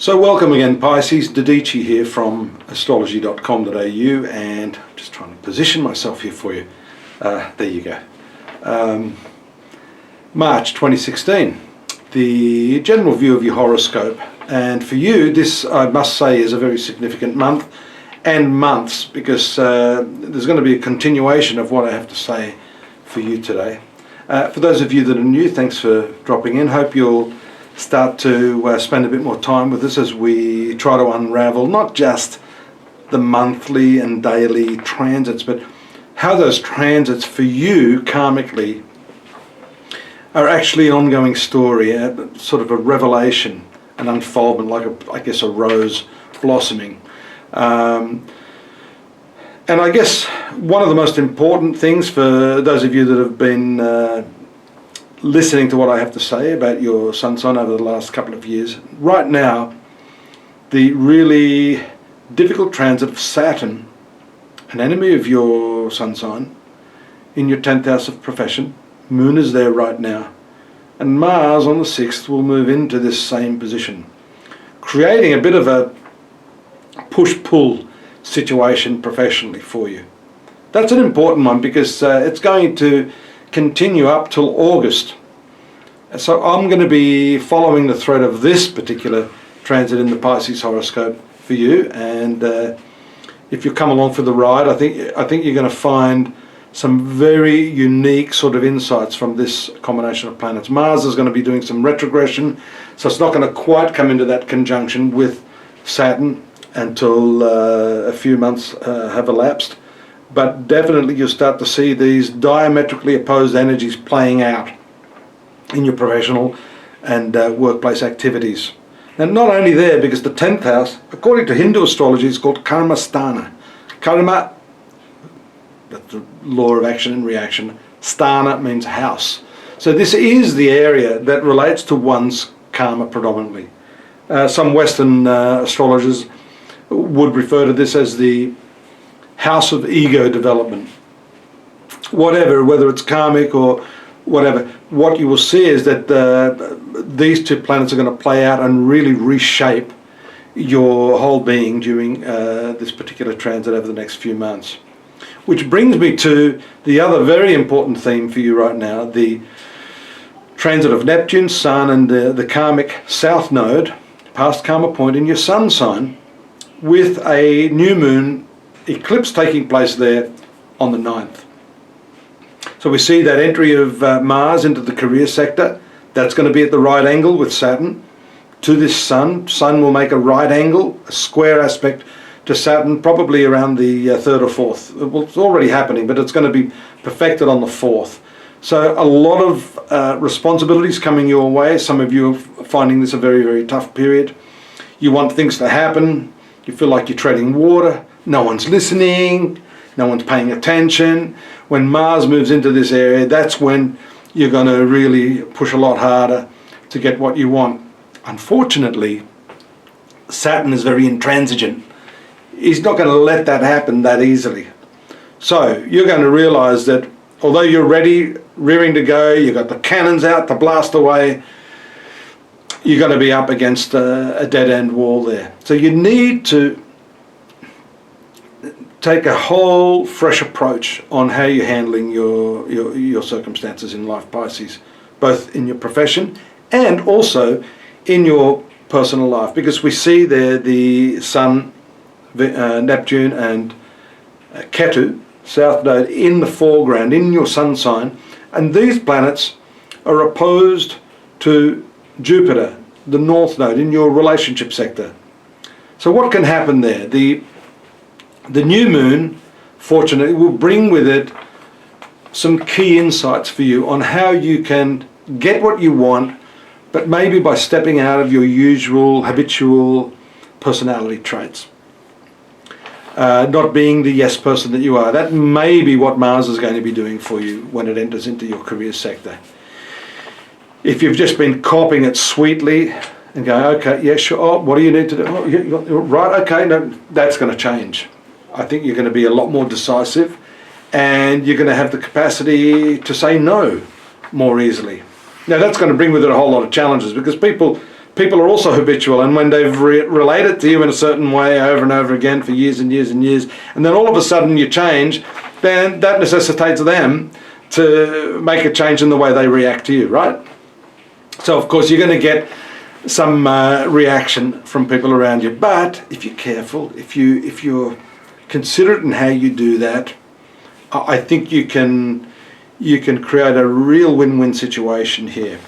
So welcome again, Pisces. Dadhichi here from astrology.com.au, and I'm just trying to position myself here for you. There you go. March 2016, the general view of your horoscope. And for you, this, I must say, is a very significant month and months, because there's going to be a continuation of what I have to say for you today. For those of you that are new, thanks for dropping in. Hope you'll start to spend a bit more time with us as we try to unravel not just the monthly and daily transits, but how those transits for you karmically are actually an ongoing story, sort of a revelation, an unfoldment, like I guess a rose blossoming. And I guess one of the most important things for those of you that have been listening to what I have to say about your sun sign over the last couple of years, right now, the really difficult transit of Saturn, an enemy of your sun sign, in your 10th house of profession. Moon is there right now, and Mars on the 6th will move into this same position, creating a bit of a push-pull situation professionally for you. That's an important one because it's going to continue up till August. So I'm going to be following the thread of this particular transit in the Pisces horoscope for you, and if you come along for the ride, I think you're going to find some very unique sort of insights from this combination of planets. Mars is going to be doing some retrogression, so it's not going to quite come into that conjunction with Saturn until a few months have elapsed. But definitely you'll start to see these diametrically opposed energies playing out in your professional and workplace activities. And not only there, because the 10th house, according to Hindu astrology, is called karma sthana. Karma, that's the law of action and reaction. Sthana means house. So this is the area that relates to one's karma predominantly. Some Western astrologers would refer to this as the house of ego development. Whatever, whether it's karmic or whatever, what you will see is that these two planets are going to play out and really reshape your whole being during this particular transit over the next few months. Which brings me to the other very important theme for you right now, the transit of Neptune, Sun, and the karmic south node, past karma point in your sun sign, with a new moon eclipse taking place there on the 9th. So we see that entry of Mars into the career sector. That's going to be at the right angle with Saturn to this Sun. Sun will make a right angle, a square aspect to Saturn, probably around the 3rd or 4th. Well, it's already happening, but it's going to be perfected on the 4th. So a lot of responsibilities coming your way. Some of you are finding this a very, very tough period. You want things to happen. You feel like you're treading water. No one's listening. No one's paying attention. When Mars moves into this area, that's when you're going to really push a lot harder to get what you want. Unfortunately, Saturn is very intransigent. He's not going to let that happen that easily. So you're going to realize that although you're ready, rearing to go, you've got the cannons out to blast away, you're going to be up against a dead-end wall there. So you need to take a whole fresh approach on how you're handling your circumstances in life, Pisces, both in your profession and also in your personal life, because we see there the Sun, Neptune and Ketu, south node, in the foreground, in your sun sign, and these planets are opposed to Jupiter, the north node, in your relationship sector. So what can happen there? The new moon, fortunately, will bring with it some key insights for you on how you can get what you want, but maybe by stepping out of your usual, habitual personality traits. Not being the yes person that you are. That may be what Mars is going to be doing for you when it enters into your career sector. If you've just been copying it sweetly and going, okay, yeah, sure, oh, what do you need to do? Oh, yeah, right, okay, no, that's going to change. I think you're going to be a lot more decisive, and you're going to have the capacity to say no more easily. Now that's going to bring with it a whole lot of challenges, because people people are also habitual, and when they've related to you in a certain way over and over again for years and years and years, and then all of a sudden you change, then that necessitates them to make a change in the way they react to you, right? So of course you're going to get some reaction from people around you, but if you're careful, if you're considerate in how you do that, I think you can create a real win-win situation here.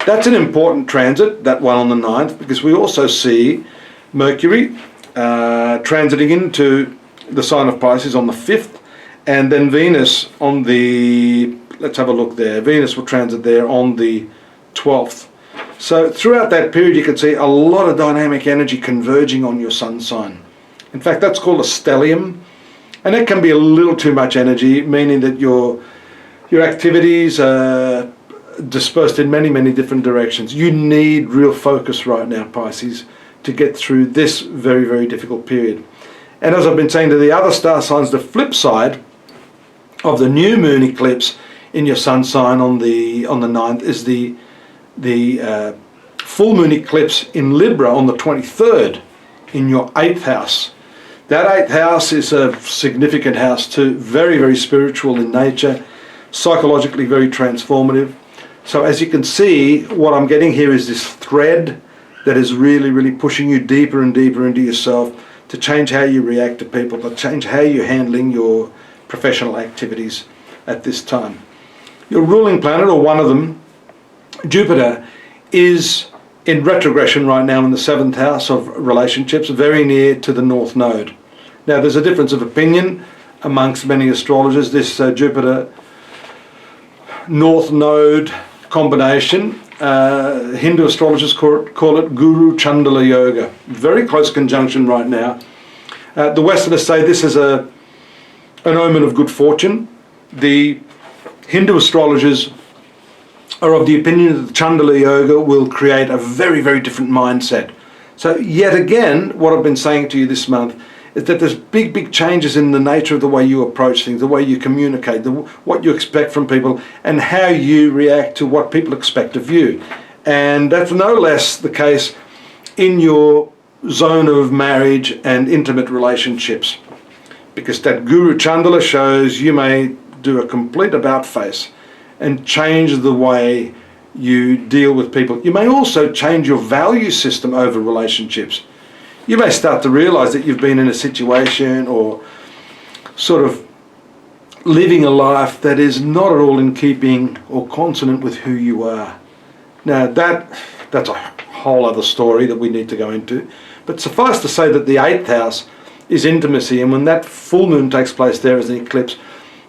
That's an important transit, that one on the 9th, because we also see Mercury transiting into the sign of Pisces on the 5th, and then Venus on the, let's have a look there, Venus will transit there on the 12th. So throughout that period you can see a lot of dynamic energy converging on your sun sign. In fact, that's called a stellium, and it can be a little too much energy, meaning that your activities are dispersed in many, many different directions. You need real focus right now, Pisces, to get through this very, very difficult period. And as I've been saying to the other star signs, the flip side of the new moon eclipse in your sun sign on the 9th is the full moon eclipse in Libra on the 23rd in your 8th house. That 8th house is a significant house too, very, very spiritual in nature, psychologically very transformative. So as you can see, what I'm getting here is this thread that is really, really pushing you deeper and deeper into yourself to change how you react to people, to change how you're handling your professional activities at this time. Your ruling planet, or one of them, Jupiter, is in retrogression right now in the 7th house of relationships, very near to the North Node. Now there's a difference of opinion amongst many astrologers. This Jupiter North Node combination, Hindu astrologers call it Guru Chandala Yoga. Very close conjunction right now. The Westerners say this is an omen of good fortune. The Hindu astrologers are of the opinion that the Chandala Yoga will create a very, very different mindset. So yet again, what I've been saying to you this month is that there's big, big changes in the nature of the way you approach things, the way you communicate, what you expect from people, and how you react to what people expect of you. And that's no less the case in your zone of marriage and intimate relationships, because that Guru Chandala shows you may do a complete about-face and change the way you deal with people. You may also change your value system over relationships. You may start to realize that you've been in a situation or sort of living a life that is not at all in keeping or consonant with who you are. Now that's a whole other story that we need to go into. But suffice to say that the 8th house is intimacy, and when that full moon takes place there as an eclipse,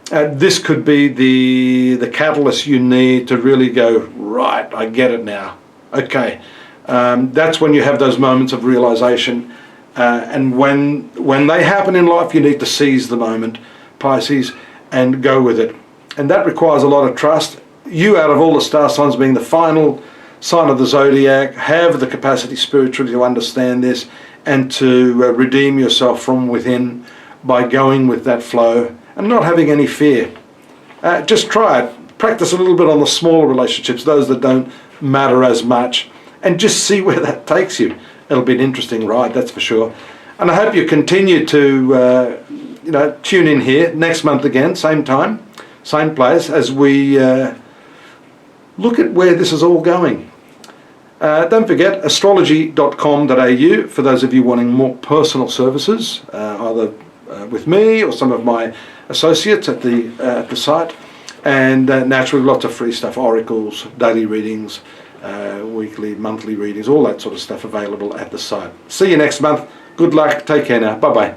this could be the catalyst you need to really go, right, I get it now. Okay. That's when you have those moments of realization, and when they happen in life, you need to seize the moment, Pisces, and go with it. And that requires a lot of trust. You, out of all the star signs, being the final sign of the zodiac, have the capacity spiritually to understand this and to redeem yourself from within by going with that flow and not having any fear. Just try it. Practice a little bit on the smaller relationships, those that don't matter as much, and just see where that takes you. It'll be an interesting ride, that's for sure. And I hope you continue to tune in here next month again, same time, same place, as we look at where this is all going. Don't forget astrology.com.au for those of you wanting more personal services, either with me or some of my associates at the site. And naturally lots of free stuff, oracles, daily readings, weekly, monthly readings, all that sort of stuff available at the site. See you next month. Good luck. Take care now. Bye-bye.